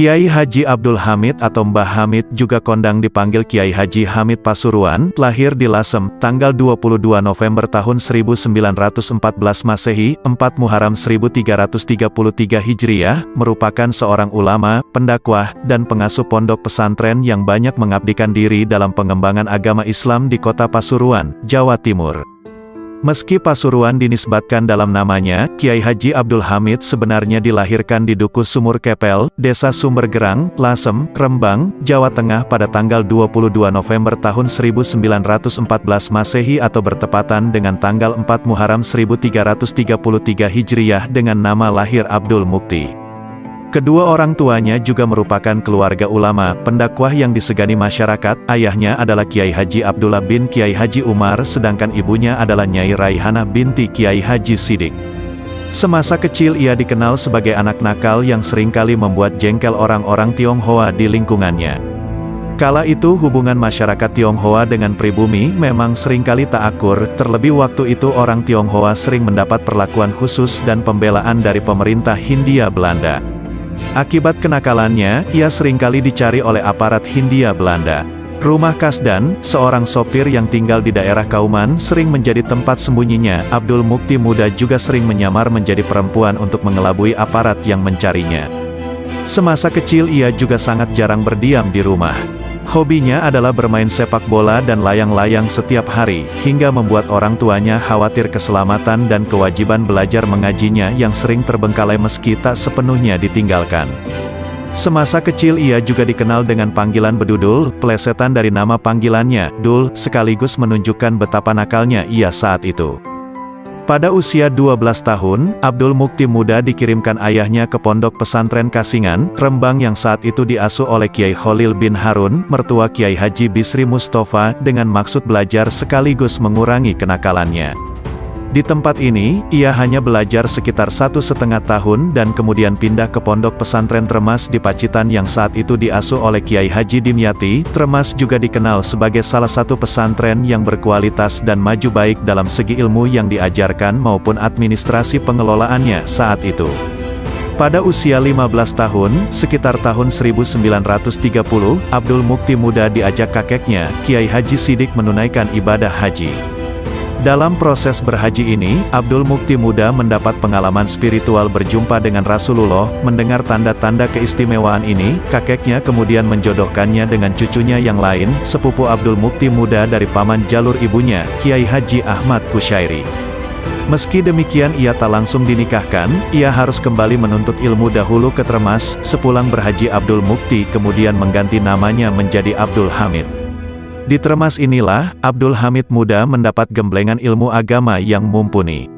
Kiai Haji Abdul Hamid atau Mbah Hamid juga kondang dipanggil Kiai Haji Hamid Pasuruan, lahir di Lasem, tanggal 22 November tahun 1914 Masehi, 4 Muharram 1333 Hijriah, merupakan seorang ulama, pendakwah, dan pengasuh pondok pesantren yang banyak mengabdikan diri dalam pengembangan agama Islam di kota Pasuruan, Jawa Timur. Meski Pasuruan dinisbatkan dalam namanya, Kiai Haji Abdul Hamid sebenarnya dilahirkan di Dukuh Sumur Kepel, Desa Sumbergerang, Lasem, Rembang, Jawa Tengah pada tanggal 22 November tahun 1914 Masehi atau bertepatan dengan tanggal 4 Muharram 1333 Hijriah dengan nama lahir Abdul Mukti. Kedua orang tuanya juga merupakan keluarga ulama, pendakwah yang disegani masyarakat. Ayahnya adalah Kiai Haji Abdullah bin Kiai Haji Umar, sedangkan ibunya adalah Nyai Raihanah binti Kiai Haji Sidik. Semasa kecil ia dikenal sebagai anak nakal yang seringkali membuat jengkel orang-orang Tionghoa di lingkungannya. Kala itu hubungan masyarakat Tionghoa dengan pribumi memang seringkali tak akur, terlebih waktu itu orang Tionghoa sering mendapat perlakuan khusus dan pembelaan dari pemerintah Hindia Belanda. Akibat kenakalannya, ia seringkali dicari oleh aparat Hindia Belanda. Rumah Kasdan, seorang sopir yang tinggal di daerah Kauman, sering menjadi tempat sembunyinya. Abdul Mukti muda juga sering menyamar menjadi perempuan untuk mengelabui aparat yang mencarinya. Semasa kecil ia juga sangat jarang berdiam di rumah. Hobinya adalah bermain sepak bola dan layang-layang setiap hari, hingga membuat orang tuanya khawatir keselamatan dan kewajiban belajar mengajinya yang sering terbengkalai meski tak sepenuhnya ditinggalkan. Semasa kecil ia juga dikenal dengan panggilan Bedudul, plesetan dari nama panggilannya, Dul, sekaligus menunjukkan betapa nakalnya ia saat itu. Pada usia 12 tahun, Abdul Mukti muda dikirimkan ayahnya ke pondok pesantren Kasingan, Rembang yang saat itu diasuh oleh Kiai Khalil bin Harun, mertua Kiai Haji Bisri Mustafa, dengan maksud belajar sekaligus mengurangi kenakalannya. Di tempat ini, ia hanya belajar sekitar 1,5 tahun dan kemudian pindah ke pondok pesantren Tremas di Pacitan yang saat itu diasuh oleh Kiai Haji Dimyati. Tremas juga dikenal sebagai salah satu pesantren yang berkualitas dan maju baik dalam segi ilmu yang diajarkan maupun administrasi pengelolaannya saat itu. Pada usia 15 tahun, sekitar tahun 1930, Abdul Mukti muda diajak kakeknya, Kiai Haji Sidik menunaikan ibadah haji. Dalam proses berhaji ini, Abdul Mukti muda mendapat pengalaman spiritual berjumpa dengan Rasulullah. Mendengar tanda-tanda keistimewaan ini, kakeknya kemudian menjodohkannya dengan cucunya yang lain, sepupu Abdul Mukti muda dari paman jalur ibunya, Kiai Haji Ahmad Kusyairi. Meski demikian ia tak langsung dinikahkan, ia harus kembali menuntut ilmu dahulu ke Tremas. Sepulang berhaji Abdul Mukti kemudian mengganti namanya menjadi Abdul Hamid. Di Tremas inilah, Abdul Hamid muda mendapat gemblengan ilmu agama yang mumpuni.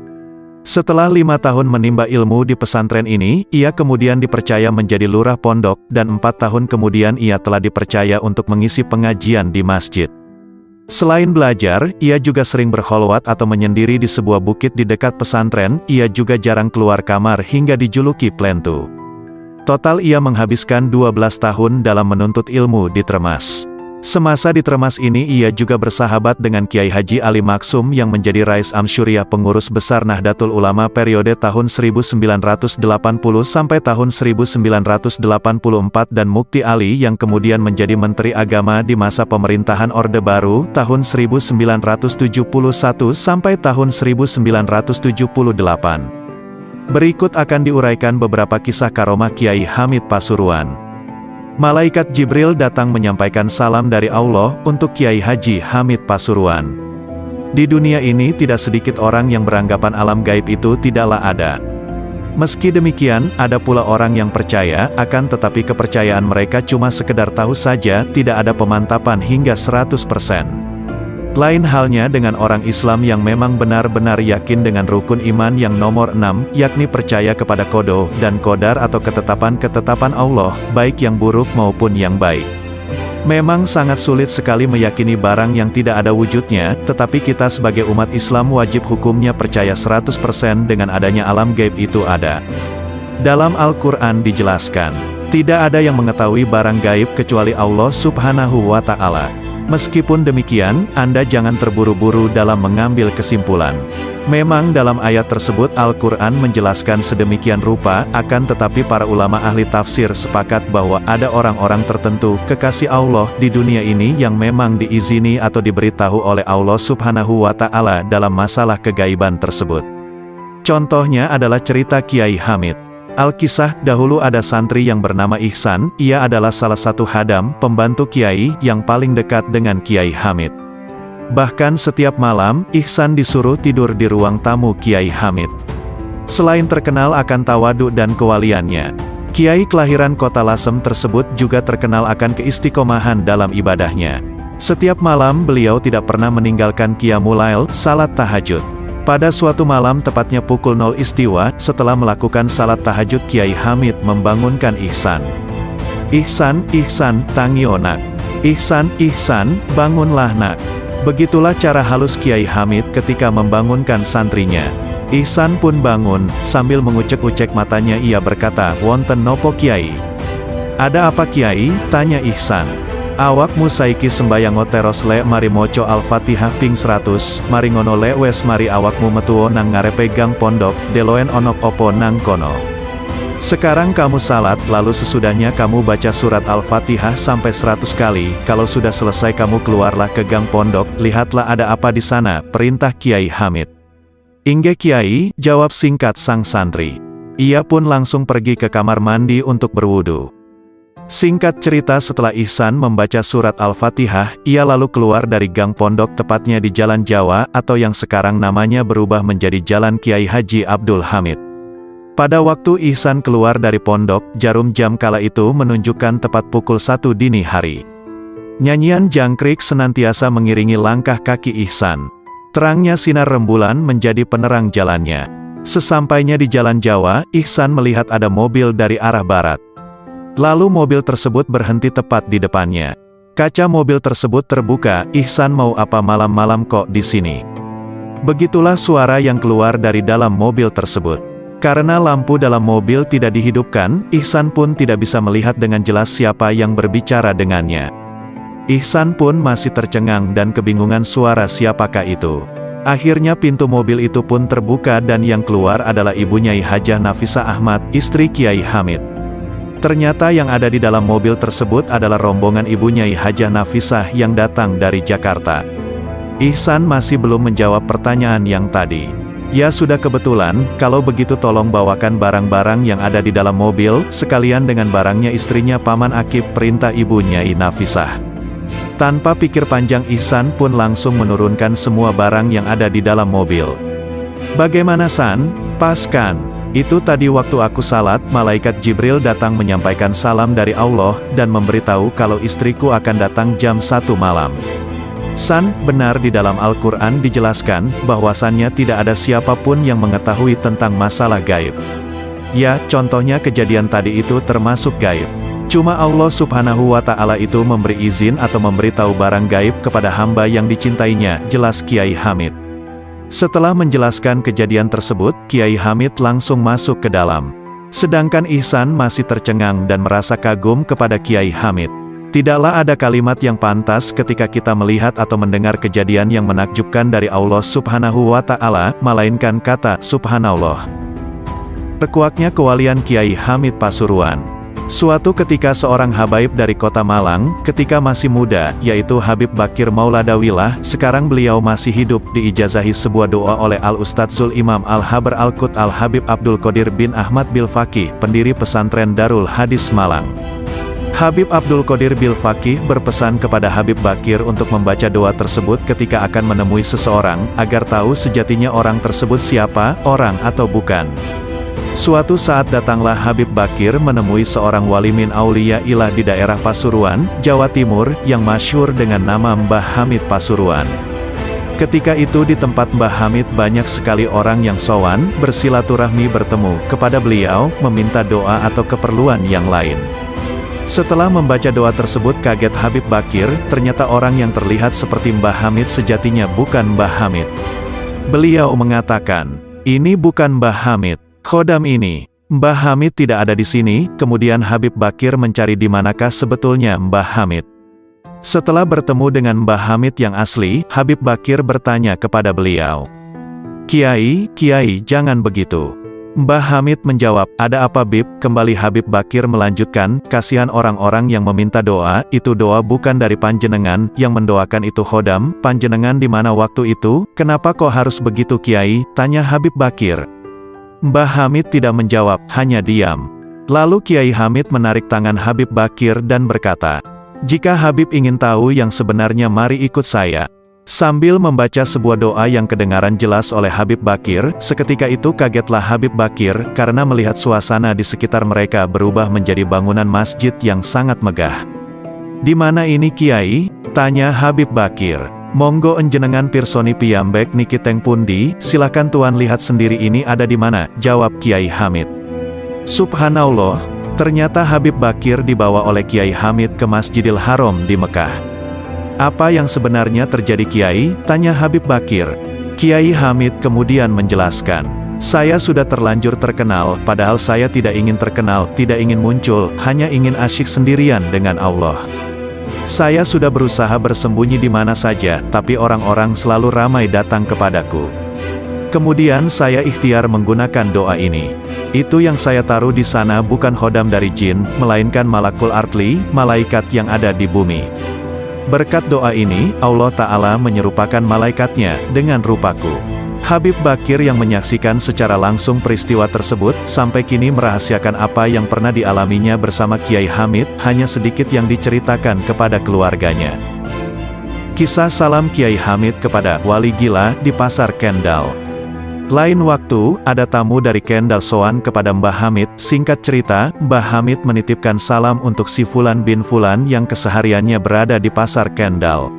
Setelah 5 tahun menimba ilmu di pesantren ini, ia kemudian dipercaya menjadi lurah pondok, dan 4 tahun kemudian ia telah dipercaya untuk mengisi pengajian di masjid. Selain belajar, ia juga sering berkholwat atau menyendiri di sebuah bukit di dekat pesantren. Ia juga jarang keluar kamar hingga dijuluki Plentu. Total ia menghabiskan 12 tahun dalam menuntut ilmu di Tremas. Semasa di Tremas ini ia juga bersahabat dengan Kiai Haji Ali Maksum yang menjadi Rais Amsyuriah pengurus besar Nahdlatul Ulama periode tahun 1980 sampai tahun 1984 dan Mukti Ali yang kemudian menjadi Menteri Agama di masa pemerintahan Orde Baru tahun 1971 sampai tahun 1978. Berikut akan diuraikan beberapa kisah karomah Kiai Hamid Pasuruan. Malaikat Jibril datang menyampaikan salam dari Allah untuk Kiai Haji Hamid Pasuruan. Di dunia ini tidak sedikit orang yang beranggapan alam gaib itu tidaklah ada. Meski demikian, ada pula orang yang percaya, akan tetapi kepercayaan mereka cuma sekedar tahu saja, tidak ada pemantapan hingga 100%. Lain halnya dengan orang Islam yang memang benar-benar yakin dengan rukun iman yang nomor 6, yakni percaya kepada qada dan qadar atau ketetapan-ketetapan Allah, baik yang buruk maupun yang baik. Memang sangat sulit sekali meyakini barang yang tidak ada wujudnya, tetapi kita sebagai umat Islam wajib hukumnya percaya 100% dengan adanya alam gaib itu ada. Dalam Al-Quran dijelaskan, tidak ada yang mengetahui barang gaib kecuali Allah Subhanahu wa Ta'ala. Meskipun demikian, Anda jangan terburu-buru dalam mengambil kesimpulan. Memang dalam ayat tersebut Al-Quran menjelaskan sedemikian rupa, akan tetapi para ulama ahli tafsir sepakat bahwa ada orang-orang tertentu, kekasih Allah di dunia ini yang memang diizini atau diberitahu oleh Allah Subhanahu wa Ta'ala dalam masalah kegaiban tersebut. Contohnya adalah cerita Kiai Hamid. Al-Kisah, dahulu ada santri yang bernama Ihsan, ia adalah salah satu hadam, pembantu Kiai, yang paling dekat dengan Kiai Hamid. Bahkan setiap malam, Ihsan disuruh tidur di ruang tamu Kiai Hamid. Selain terkenal akan tawadhu dan kewaliannya, Kiai kelahiran kota Lasem tersebut juga terkenal akan keistiqomahan dalam ibadahnya. Setiap malam beliau tidak pernah meninggalkan qiyamul lail, salat tahajud. Pada suatu malam tepatnya pukul 0 istiwa, setelah melakukan salat tahajud Kiai Hamid membangunkan Ihsan. "Ihsan, Ihsan, tangio nak. Ihsan, Ihsan, bangunlah nak." Begitulah cara halus Kiai Hamid ketika membangunkan santrinya. Ihsan pun bangun, sambil mengucek-ucek matanya ia berkata, "Wonten nopo Kiai?" "Ada apa Kiai?" tanya Ihsan. "Awakmu saiki sembayango teros le mari moco Al-Fatihah ping 100, mari ngono le wes mari awakmu metuo nang ngarepe gang pondok, deloen onok opo nang kono. Sekarang kamu salat, lalu sesudahnya kamu baca surat Al-Fatihah sampai 100 kali, kalau sudah selesai kamu keluarlah ke gang pondok, lihatlah ada apa di sana," perintah Kiai Hamid. "Inggih Kiai," jawab singkat sang santri. Ia pun langsung pergi ke kamar mandi untuk berwudu. Singkat cerita, setelah Ihsan membaca surat Al-Fatihah, ia lalu keluar dari gang pondok tepatnya di Jalan Jawa, atau yang sekarang namanya berubah menjadi Jalan Kiai Haji Abdul Hamid. Pada waktu Ihsan keluar dari pondok, jarum jam kala itu menunjukkan tepat pukul 1 dini hari. Nyanyian jangkrik senantiasa mengiringi langkah kaki Ihsan. Terangnya sinar rembulan menjadi penerang jalannya. Sesampainya di Jalan Jawa, Ihsan melihat ada mobil dari arah barat. Lalu mobil tersebut berhenti tepat di depannya. Kaca mobil tersebut terbuka. "Ihsan, mau apa malam-malam kok di sini?" Begitulah suara yang keluar dari dalam mobil tersebut. Karena lampu dalam mobil tidak dihidupkan, Ihsan pun tidak bisa melihat dengan jelas siapa yang berbicara dengannya. Ihsan pun masih tercengang dan kebingungan suara siapakah itu. Akhirnya pintu mobil itu pun terbuka dan yang keluar adalah Ibu Nyai Hajah Nafisah Ahmad, istri Kiai Hamid. Ternyata yang ada di dalam mobil tersebut adalah rombongan Ibu Nyai Hajah Nafisah yang datang dari Jakarta. Ihsan masih belum menjawab pertanyaan yang tadi. "Ya sudah, kebetulan, kalau begitu tolong bawakan barang-barang yang ada di dalam mobil, sekalian dengan barangnya istrinya Paman Akib," perintah Ibu Nyai Nafisah. Tanpa pikir panjang Ihsan pun langsung menurunkan semua barang yang ada di dalam mobil. "Bagaimana San? Pas kan? Itu tadi waktu aku salat, malaikat Jibril datang menyampaikan salam dari Allah, dan memberitahu kalau istriku akan datang jam 1 malam. San, benar di dalam Al-Quran dijelaskan, bahwasannya tidak ada siapapun yang mengetahui tentang masalah gaib. Ya, contohnya kejadian tadi itu termasuk gaib. Cuma Allah Subhanahu wa Ta'ala itu memberi izin atau memberitahu barang gaib kepada hamba yang dicintainya," jelas Kiai Hamid. Setelah menjelaskan kejadian tersebut, Kiai Hamid langsung masuk ke dalam. Sedangkan Ihsan masih tercengang dan merasa kagum kepada Kiai Hamid. Tidaklah ada kalimat yang pantas ketika kita melihat atau mendengar kejadian yang menakjubkan dari Allah Subhanahu wa Ta'ala, melainkan kata Subhanallah. Terkuaknya kewalian Kiai Hamid Pasuruan. Suatu ketika seorang habaib dari kota Malang, ketika masih muda, yaitu Habib Bakir Mauladawilah, sekarang beliau masih hidup, diijazahi sebuah doa oleh Al-Ustadzul Imam Al-Habar Al-Qut Al-Habib Abdul Qadir bin Ahmad Bil Faqih, pendiri pesantren Darul Hadis Malang. Habib Abdul Qadir Bil Faqih berpesan kepada Habib Bakir untuk membaca doa tersebut ketika akan menemui seseorang, agar tahu sejatinya orang tersebut siapa, orang atau bukan. Suatu saat datanglah Habib Bakir menemui seorang wali min aulia ilah di daerah Pasuruan, Jawa Timur, yang masyhur dengan nama Mbah Hamid Pasuruan. Ketika itu di tempat Mbah Hamid banyak sekali orang yang sowan, bersilaturahmi bertemu kepada beliau, meminta doa atau keperluan yang lain. Setelah membaca doa tersebut kaget Habib Bakir, ternyata orang yang terlihat seperti Mbah Hamid sejatinya bukan Mbah Hamid. Beliau mengatakan, "Ini bukan Mbah Hamid, khodam ini. Mbah Hamid tidak ada di sini." Kemudian Habib Bakir mencari di manakah sebetulnya Mbah Hamid. Setelah bertemu dengan Mbah Hamid yang asli, Habib Bakir bertanya kepada beliau, "Kiai, jangan begitu." Mbah Hamid menjawab, "Ada apa Bib?" Kembali Habib Bakir melanjutkan, "Kasihan orang-orang yang meminta doa, itu doa bukan dari panjenengan, yang mendoakan itu khodam, panjenengan di mana waktu itu, kenapa kok harus begitu Kiai?" tanya Habib Bakir. Mbah Hamid tidak menjawab, hanya diam. Lalu Kiai Hamid menarik tangan Habib Bakir dan berkata, "Jika Habib ingin tahu yang sebenarnya mari ikut saya." Sambil membaca sebuah doa yang kedengaran jelas oleh Habib Bakir, seketika itu kagetlah Habib Bakir, karena melihat suasana di sekitar mereka berubah menjadi bangunan masjid yang sangat megah. "Di mana ini Kiai?" tanya Habib Bakir. "Monggo enjenengan pirsoni piyambek niki teng pundi, silakan tuan lihat sendiri ini ada di mana," jawab Kiai Hamid. Subhanallah, ternyata Habib Bakir dibawa oleh Kiai Hamid ke Masjidil Haram di Mekah. "Apa yang sebenarnya terjadi Kiai?" tanya Habib Bakir. Kiai Hamid kemudian menjelaskan, "Saya sudah terlanjur terkenal, padahal saya tidak ingin terkenal, tidak ingin muncul, hanya ingin asyik sendirian dengan Allah. Saya sudah berusaha bersembunyi di mana saja, tapi orang-orang selalu ramai datang kepadaku. Kemudian saya ikhtiar menggunakan doa ini. Itu yang saya taruh di sana bukan khodam dari jin, melainkan malakul artli, malaikat yang ada di bumi. Berkat doa ini, Allah Ta'ala menyerupakan malaikatnya dengan rupaku." Habib Bakir yang menyaksikan secara langsung peristiwa tersebut, sampai kini merahasiakan apa yang pernah dialaminya bersama Kiai Hamid, hanya sedikit yang diceritakan kepada keluarganya. Kisah salam Kiai Hamid kepada wali gila di Pasar Kendal. Lain waktu, ada tamu dari Kendal sowan kepada Mbah Hamid. Singkat cerita, Mbah Hamid menitipkan salam untuk si Fulan bin Fulan yang kesehariannya berada di Pasar Kendal.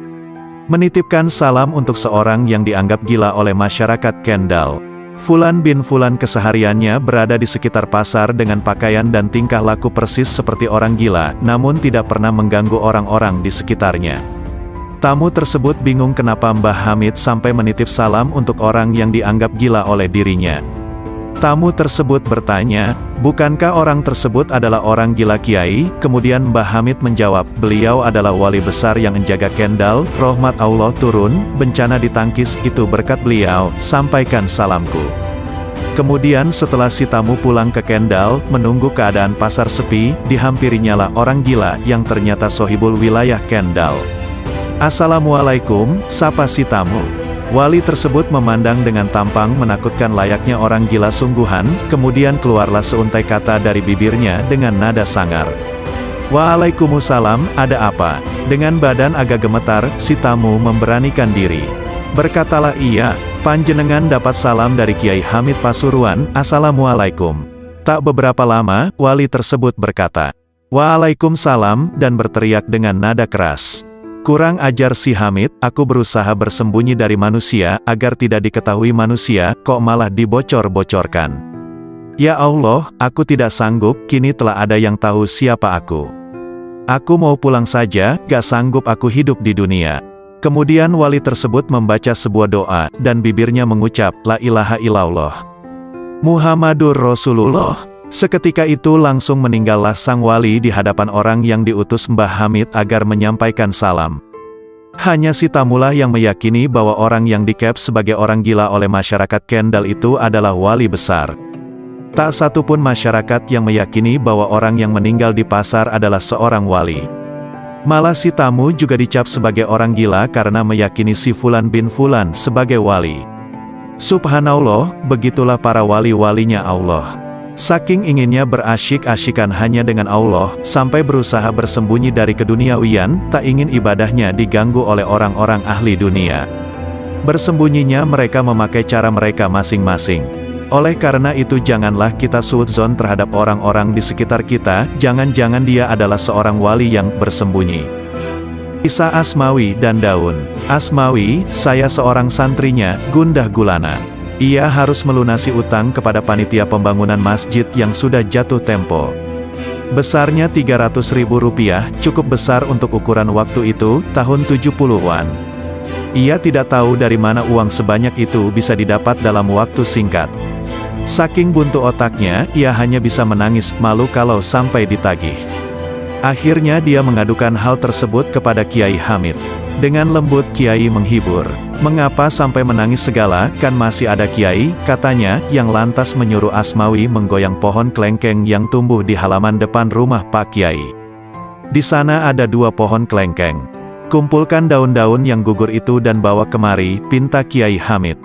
Menitipkan salam untuk seorang yang dianggap gila oleh masyarakat Kendal. Fulan bin Fulan kesehariannya berada di sekitar pasar dengan pakaian dan tingkah laku persis seperti orang gila, namun tidak pernah mengganggu orang-orang di sekitarnya. Tamu tersebut bingung kenapa Mbah Hamid sampai menitip salam untuk orang yang dianggap gila oleh dirinya. Tamu tersebut bertanya, "Bukankah orang tersebut adalah orang gila Kiai?" Kemudian Mbah Hamid menjawab, "Beliau adalah wali besar yang menjaga Kendal, rahmat Allah turun, bencana ditangkis, itu berkat beliau, sampaikan salamku." Kemudian setelah si tamu pulang ke Kendal, menunggu keadaan pasar sepi, dihampirinyalah orang gila yang ternyata sohibul wilayah Kendal. "Assalamualaikum," sapa si tamu. Wali tersebut memandang dengan tampang menakutkan layaknya orang gila sungguhan, kemudian keluarlah seuntai kata dari bibirnya dengan nada sangar. "Waalaikumsalam, ada apa?" Dengan badan agak gemetar, si tamu memberanikan diri. Berkatalah ia, "Panjenengan dapat salam dari Kiai Hamid Pasuruan, Assalamualaikum." Tak beberapa lama, wali tersebut berkata, "Waalaikumsalam," dan berteriak dengan nada keras. "Kurang ajar si Hamid, aku berusaha bersembunyi dari manusia, agar tidak diketahui manusia, kok malah dibocor-bocorkan. Ya Allah, aku tidak sanggup, kini telah ada yang tahu siapa aku. Aku mau pulang saja, gak sanggup aku hidup di dunia." Kemudian wali tersebut membaca sebuah doa, dan bibirnya mengucap, "La ilaha illallah, Muhammadur Rasulullah." Seketika itu langsung meninggallah sang wali di hadapan orang yang diutus Mbah Hamid agar menyampaikan salam. Hanya si tamulah yang meyakini bahwa orang yang dikep sebagai orang gila oleh masyarakat Kendal itu adalah wali besar. Tak satu pun masyarakat yang meyakini bahwa orang yang meninggal di pasar adalah seorang wali. Malah si tamu juga dicap sebagai orang gila karena meyakini si Fulan bin Fulan sebagai wali. Subhanallah, begitulah para wali-walinya Allah. Saking inginnya berasyik-asyikan hanya dengan Allah, sampai berusaha bersembunyi dari keduniawian, tak ingin ibadahnya diganggu oleh orang-orang ahli dunia. Bersembunyinya mereka memakai cara mereka masing-masing. Oleh karena itu janganlah kita suudzon terhadap orang-orang di sekitar kita, jangan-jangan dia adalah seorang wali yang bersembunyi. Kisah Asmawi dan Daun. Asmawi, saya seorang santrinya, gundah gulana. Ia harus melunasi utang kepada panitia pembangunan masjid yang sudah jatuh tempo. Besarnya Rp300.000, cukup besar untuk ukuran waktu itu, tahun 70-an. Ia tidak tahu dari mana uang sebanyak itu bisa didapat dalam waktu singkat. Saking buntu otaknya, ia hanya bisa menangis, malu kalau sampai ditagih. Akhirnya dia mengadukan hal tersebut kepada Kiai Hamid. Dengan lembut Kiai menghibur. "Mengapa sampai menangis segala, kan masih ada Kiai," katanya, yang lantas menyuruh Asmawi menggoyang pohon kelengkeng yang tumbuh di halaman depan rumah Pak Kiai. "Di sana ada 2 pohon kelengkeng. Kumpulkan daun-daun yang gugur itu dan bawa kemari," pinta Kiai Hamid.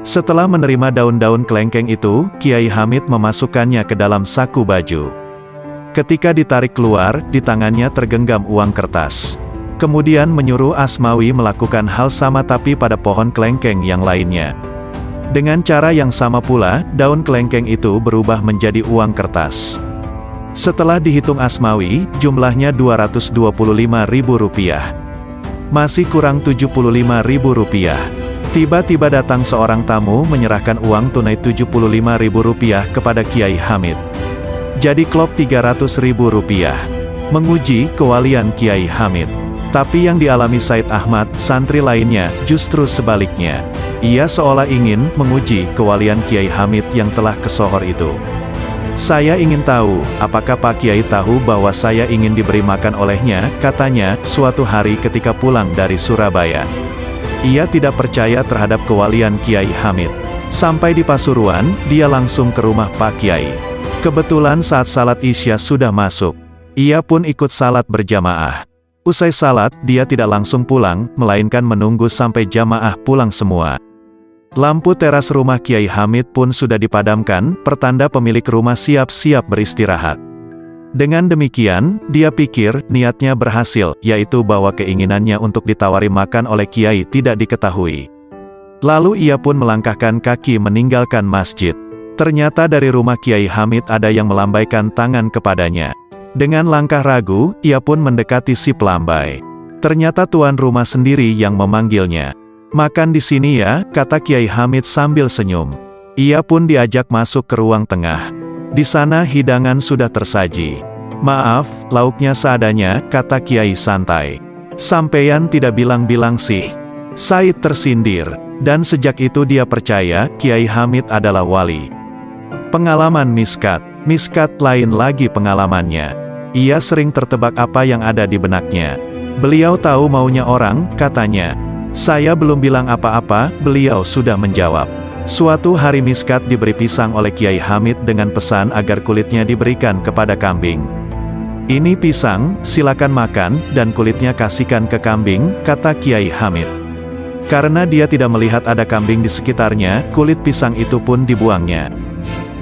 Setelah menerima daun-daun kelengkeng itu, Kiai Hamid memasukkannya ke dalam saku baju. Ketika ditarik keluar, di tangannya tergenggam uang kertas. Kemudian menyuruh Asmawi melakukan hal sama tapi pada pohon kelengkeng yang lainnya. Dengan cara yang sama pula, daun kelengkeng itu berubah menjadi uang kertas. Setelah dihitung Asmawi, jumlahnya Rp225.000. Masih kurang Rp75.000. Tiba-tiba datang seorang tamu menyerahkan uang tunai Rp75.000 kepada Kiai Hamid. Jadi klop Rp300.000. Menguji kewalian Kiai Hamid. Tapi yang dialami Said Ahmad, santri lainnya, justru sebaliknya. Ia seolah ingin menguji kewalian Kiai Hamid yang telah kesohor itu. "Saya ingin tahu, apakah Pak Kiai tahu bahwa saya ingin diberi makan olehnya," katanya, suatu hari ketika pulang dari Surabaya. Ia tidak percaya terhadap kewalian Kiai Hamid. Sampai di Pasuruan, dia langsung ke rumah Pak Kiai. Kebetulan saat salat Isya sudah masuk. Ia pun ikut salat berjamaah. Usai salat, dia tidak langsung pulang, melainkan menunggu sampai jamaah pulang semua. Lampu teras rumah Kiai Hamid pun sudah dipadamkan, pertanda pemilik rumah siap-siap beristirahat. Dengan demikian, dia pikir, niatnya berhasil, yaitu bahwa keinginannya untuk ditawari makan oleh Kiai tidak diketahui. Lalu ia pun melangkahkan kaki meninggalkan masjid. Ternyata dari rumah Kiai Hamid ada yang melambaikan tangan kepadanya. Dengan langkah ragu, ia pun mendekati si pelambai. Ternyata tuan rumah sendiri yang memanggilnya. "Makan di sini ya," kata Kiai Hamid sambil senyum. Ia pun diajak masuk ke ruang tengah. Di sana hidangan sudah tersaji. "Maaf, lauknya seadanya," kata Kiai santai. "Sampeyan tidak bilang-bilang sih." Said tersindir. Dan sejak itu dia percaya, Kiai Hamid adalah wali. Pengalaman Miskat lain lagi pengalamannya. Ia sering tertebak apa yang ada di benaknya. Beliau tahu maunya orang, katanya. "Saya belum bilang apa-apa," beliau sudah menjawab. Suatu hari Miskat diberi pisang oleh Kiai Hamid dengan pesan agar kulitnya diberikan kepada kambing. "Ini pisang, silakan makan, dan kulitnya kasihkan ke kambing," kata Kiai Hamid. Karena dia tidak melihat ada kambing di sekitarnya, kulit pisang itu pun dibuangnya.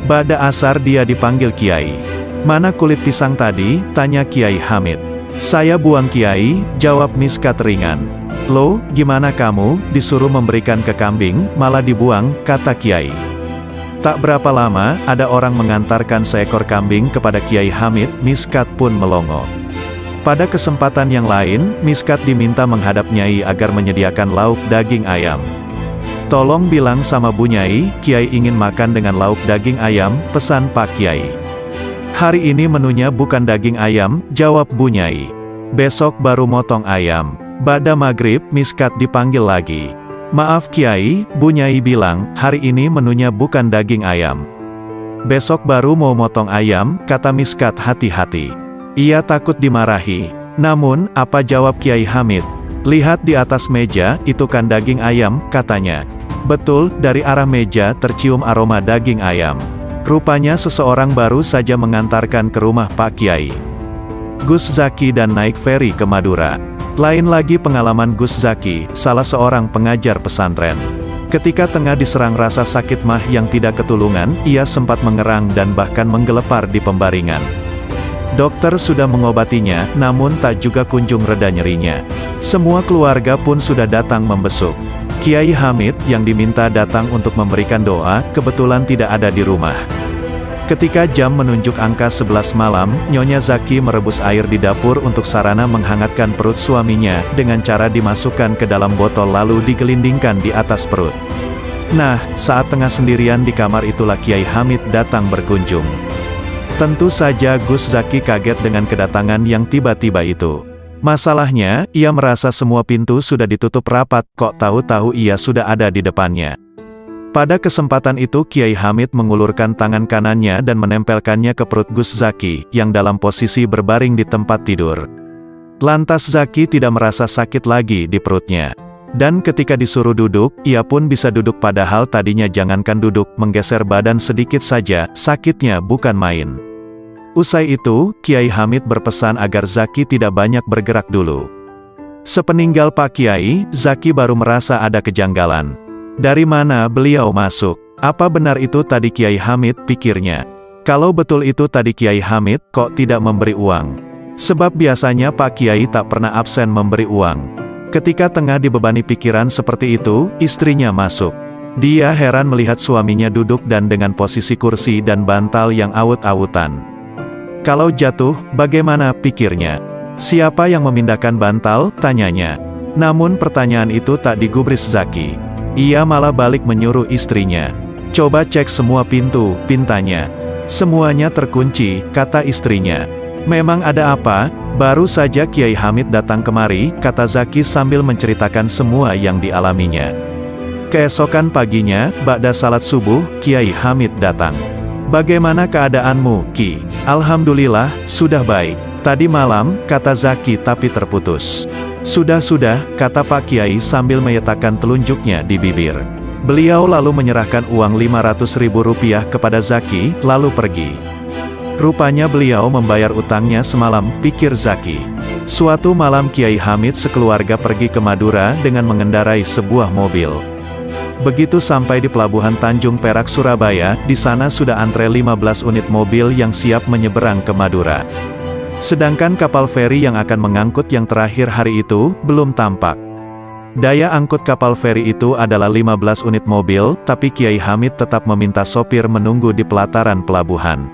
Bada asar dia dipanggil Kiai. "Mana kulit pisang tadi?" tanya Kiai Hamid. "Saya buang Kiai," jawab Miskat ringan. "Loh, gimana kamu, disuruh memberikan ke kambing, malah dibuang," kata Kiai. Tak berapa lama, ada orang mengantarkan seekor kambing kepada Kiai Hamid, Miskat pun melongo. Pada kesempatan yang lain, Miskat diminta menghadap Nyai agar menyediakan lauk daging ayam. "Tolong bilang sama Bu Nyai, Kiai ingin makan dengan lauk daging ayam," pesan Pak Kiai. "Hari ini menunya bukan daging ayam," jawab Bu Nyai. "Besok baru motong ayam." Bada maghrib, Miskat dipanggil lagi. "Maaf Kiai," Bu Nyai bilang, "hari ini menunya bukan daging ayam. Besok baru mau motong ayam," kata Miskat hati-hati. Ia takut dimarahi. Namun, apa jawab Kiai Hamid? "Lihat di atas meja, itu kan daging ayam," katanya. Betul, dari arah meja tercium aroma daging ayam. Rupanya seseorang baru saja mengantarkan ke rumah Pak Kiai. Gus Zaki dan naik feri ke Madura. Lain lagi pengalaman Gus Zaki, salah seorang pengajar pesantren. Ketika tengah diserang rasa sakit mah yang tidak ketulungan, ia sempat mengerang dan bahkan menggelepar di pembaringan. Dokter sudah mengobatinya, namun tak juga kunjung reda nyerinya. Semua keluarga pun sudah datang membesuk. Kiai Hamid, yang diminta datang untuk memberikan doa, kebetulan tidak ada di rumah. Ketika jam menunjuk angka 11 malam, Nyonya Zaki merebus air di dapur untuk sarana menghangatkan perut suaminya, dengan cara dimasukkan ke dalam botol lalu digelindingkan di atas perut. Nah, saat tengah sendirian di kamar itulah Kiai Hamid datang berkunjung. Tentu saja Gus Zaki kaget dengan kedatangan yang tiba-tiba itu. Masalahnya, ia merasa semua pintu sudah ditutup rapat, kok tahu-tahu ia sudah ada di depannya. Pada kesempatan itu Kiai Hamid mengulurkan tangan kanannya dan menempelkannya ke perut Gus Zaki, yang dalam posisi berbaring di tempat tidur. Lantas Zaki tidak merasa sakit lagi di perutnya. Dan ketika disuruh duduk, ia pun bisa duduk padahal tadinya jangankan duduk, menggeser badan sedikit saja, sakitnya bukan main. Usai itu, Kiai Hamid berpesan agar Zaki tidak banyak bergerak dulu. Sepeninggal Pak Kiai, Zaki baru merasa ada kejanggalan. Dari mana beliau masuk? Apa benar itu tadi Kiai Hamid, pikirnya. Kalau betul itu tadi Kiai Hamid, kok tidak memberi uang? Sebab biasanya Pak Kiai tak pernah absen memberi uang. Ketika tengah dibebani pikiran seperti itu, istrinya masuk. Dia heran melihat suaminya duduk dan dengan posisi kursi dan bantal yang awut-awutan. Kalau jatuh, bagaimana, pikirnya. Siapa yang memindahkan bantal, tanyanya. Namun pertanyaan itu tak digubris Zaki. Ia malah balik menyuruh istrinya. Coba cek semua pintu, pintanya. Semuanya terkunci, kata istrinya. Memang ada apa? Baru saja Kiai Hamid datang kemari, kata Zaki sambil menceritakan semua yang dialaminya. Keesokan paginya, ba'da salat subuh, Kiai Hamid datang. Bagaimana keadaanmu, Ki? Alhamdulillah, sudah baik. Tadi malam, kata Zaki tapi terputus. Sudah, kata Pak Kiai sambil menyetakan telunjuknya di bibir. Beliau lalu menyerahkan uang Rp500.000 kepada Zaki, lalu pergi. Rupanya beliau membayar utangnya semalam, pikir Zaki. Suatu malam Kiai Hamid sekeluarga pergi ke Madura dengan mengendarai sebuah mobil. Begitu sampai di Pelabuhan Tanjung Perak Surabaya, di sana sudah antre 15 unit mobil yang siap menyeberang ke Madura. Sedangkan kapal feri yang akan mengangkut yang terakhir hari itu, belum tampak. Daya angkut kapal feri itu adalah 15 unit mobil, tapi Kiai Hamid tetap meminta sopir menunggu di pelataran pelabuhan.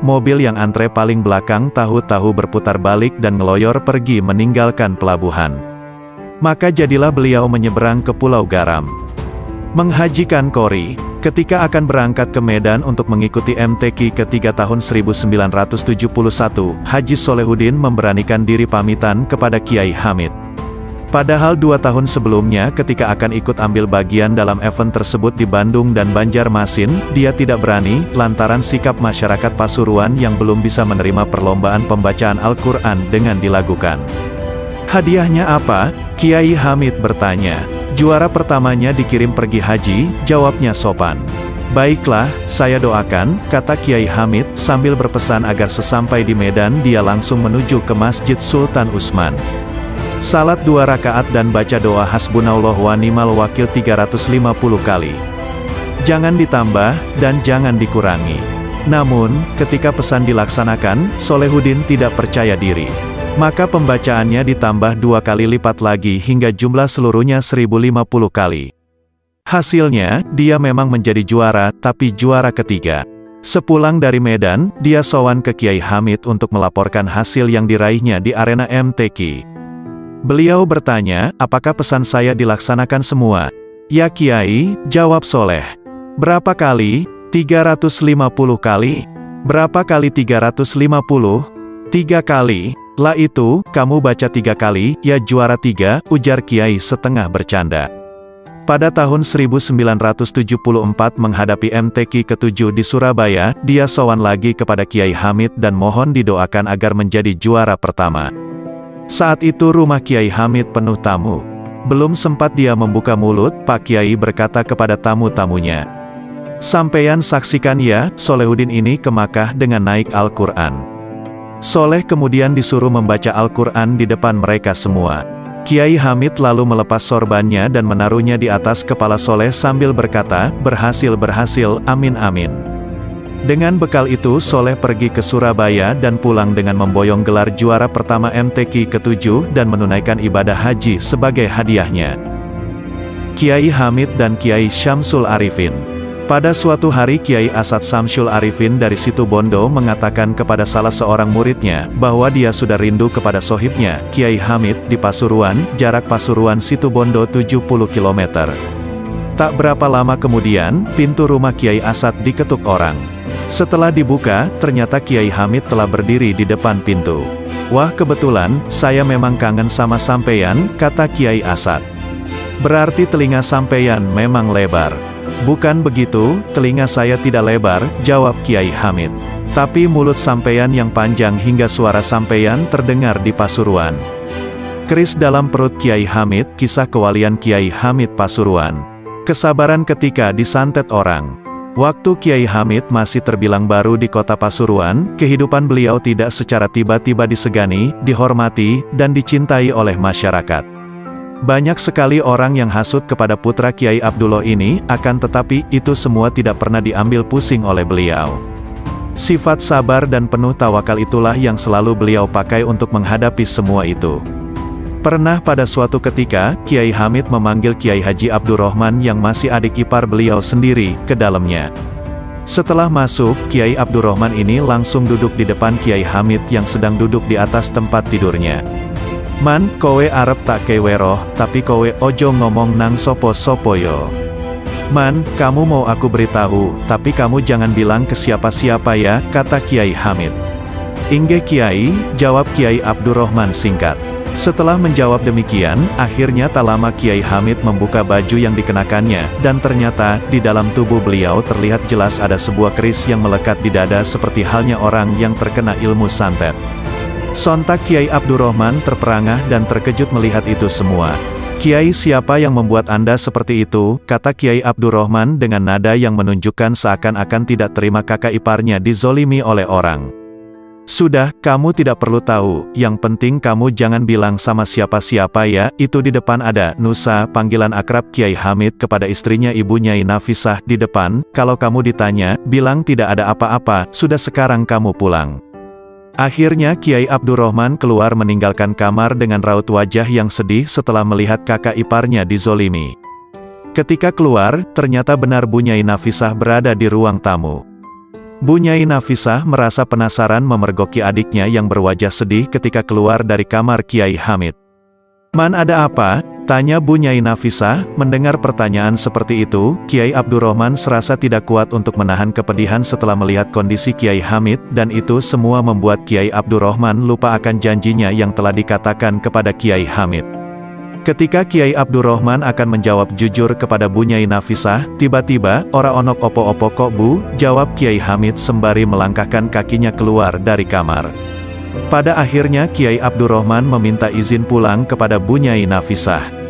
Mobil yang antre paling belakang tahu-tahu berputar balik dan ngeloyor pergi meninggalkan pelabuhan. Maka jadilah beliau menyeberang ke Pulau Garam. Menghajikan Qori, ketika akan berangkat ke Medan untuk mengikuti MTQ ketiga tahun 1971, Haji Solehuddin memberanikan diri pamitan kepada Kiai Hamid. Padahal 2 tahun sebelumnya ketika akan ikut ambil bagian dalam event tersebut di Bandung dan Banjarmasin, dia tidak berani, lantaran sikap masyarakat Pasuruan yang belum bisa menerima perlombaan pembacaan Al-Quran dengan dilakukan. Hadiahnya apa? Kiai Hamid bertanya. Juara pertamanya dikirim pergi haji, jawabnya sopan. Baiklah, saya doakan, kata Kiai Hamid, sambil berpesan agar sesampai di Medan dia langsung menuju ke Masjid Sultan Utsman. Salat 2 rakaat dan baca doa hasbunallah wa ni'mal wakil 350 kali. Jangan ditambah, dan jangan dikurangi. Namun, ketika pesan dilaksanakan, Solehuddin tidak percaya diri. Maka pembacaannya ditambah 2 kali lipat lagi hingga jumlah seluruhnya 1050 kali. Hasilnya, dia memang menjadi juara, tapi juara ketiga. Sepulang dari Medan, dia sowan ke Kiai Hamid untuk melaporkan hasil yang diraihnya di arena MTQ. Beliau bertanya, apakah pesan saya dilaksanakan semua? Ya Kiai, jawab Soleh. Berapa kali? 350 kali. Berapa kali 350? 3 kali. Lah itu, kamu baca 3 kali, ya juara 3, ujar Kiai setengah bercanda. Pada tahun 1974 menghadapi MTQ ke-7 di Surabaya, dia sowan lagi kepada Kiai Hamid dan mohon didoakan agar menjadi juara pertama. Saat itu rumah Kiai Hamid penuh tamu. Belum sempat dia membuka mulut, Pak Kiai berkata kepada tamu-tamunya. Sampeyan saksikan ya, Solehuddin ini ke Makkah dengan naik Al-Quran. Soleh kemudian disuruh membaca Al-Quran di depan mereka semua. Kiai Hamid lalu melepas sorbannya dan menaruhnya di atas kepala Soleh sambil berkata, berhasil, amin amin. Dengan bekal itu Soleh pergi ke Surabaya dan pulang dengan memboyong gelar juara pertama MTQ ke-7 dan menunaikan ibadah haji sebagai hadiahnya. Kiai Hamid dan Kiai Syamsul Arifin. Pada suatu hari Kiai Asad Samsul Arifin dari Situbondo mengatakan kepada salah seorang muridnya, bahwa dia sudah rindu kepada sohibnya, Kiai Hamid, di Pasuruan, jarak Pasuruan Situbondo 70 km. Tak berapa lama kemudian, pintu rumah Kiai Asad diketuk orang. Setelah dibuka, ternyata Kiai Hamid telah berdiri di depan pintu. "Wah, kebetulan, saya memang kangen sama sampeyan," kata Kiai Asad. "Berarti telinga sampeyan memang lebar." "Bukan begitu, telinga saya tidak lebar," jawab Kiai Hamid. "Tapi mulut sampeyan yang panjang hingga suara sampeyan terdengar di Pasuruan." Keris dalam perut Kiai Hamid, kisah kewalian Kiai Hamid Pasuruan. Kesabaran ketika disantet orang. Waktu Kiai Hamid masih terbilang baru di kota Pasuruan, kehidupan beliau tidak secara tiba-tiba disegani, dihormati, dan dicintai oleh masyarakat. Banyak sekali orang yang hasut kepada putra Kiai Abdullah ini, akan tetapi, itu semua tidak pernah diambil pusing oleh beliau. Sifat sabar dan penuh tawakal itulah yang selalu beliau pakai untuk menghadapi semua itu. Pernah pada suatu ketika, Kiai Hamid memanggil Kiai Haji Abdurrahman yang masih adik ipar beliau sendiri, ke dalamnya. Setelah masuk, Kiai Abdurrahman ini langsung duduk di depan Kiai Hamid yang sedang duduk di atas tempat tidurnya. "Man, kowe arep tak keweroh, tapi kowe ojo ngomong nang sopo-sopo yo. Man, kamu mau aku beritahu, tapi kamu jangan bilang ke siapa-siapa ya," kata Kiai Hamid. "Inggih Kiai," jawab Kiai Abdurrahman singkat. Setelah menjawab demikian, akhirnya tak lama Kiai Hamid membuka baju yang dikenakannya, dan ternyata, di dalam tubuh beliau terlihat jelas ada sebuah keris yang melekat di dada seperti halnya orang yang terkena ilmu santet. Sontak Kiai Abdurrahman terperangah dan terkejut melihat itu semua. "Kiai, siapa yang membuat Anda seperti itu?" kata Kiai Abdurrahman dengan nada yang menunjukkan seakan-akan tidak terima kakak iparnya dizolimi oleh orang. "Sudah, kamu tidak perlu tahu, yang penting kamu jangan bilang sama siapa-siapa ya." Itu di depan ada Nusa, panggilan akrab Kiai Hamid kepada istrinya Ibu Nyai Nafisah di depan. "Kalau kamu ditanya, bilang tidak ada apa-apa, sudah sekarang kamu pulang." Akhirnya Kiai Abdurrahman keluar meninggalkan kamar dengan raut wajah yang sedih setelah melihat kakak iparnya dizolimi. Ketika keluar, ternyata benar Bu Nyai Nafisah berada di ruang tamu. Bu Nyai Nafisah merasa penasaran memergoki adiknya yang berwajah sedih ketika keluar dari kamar Kiai Hamid. "Man, ada apa?" tanya Bu Nyai Nafisah. Mendengar pertanyaan seperti itu, Kiai Abdurrahman serasa tidak kuat untuk menahan kepedihan setelah melihat kondisi Kiai Hamid, dan itu semua membuat Kiai Abdurrahman lupa akan janjinya yang telah dikatakan kepada Kiai Hamid. Ketika Kiai Abdurrahman akan menjawab jujur kepada Bu Nyai Nafisah, tiba-tiba, "Ora onok opo-opo kok Bu," jawab Kiai Hamid sembari melangkahkan kakinya keluar dari kamar. Pada akhirnya Kiai Abdurrahman meminta izin pulang kepada Bu Nyai Nafisah.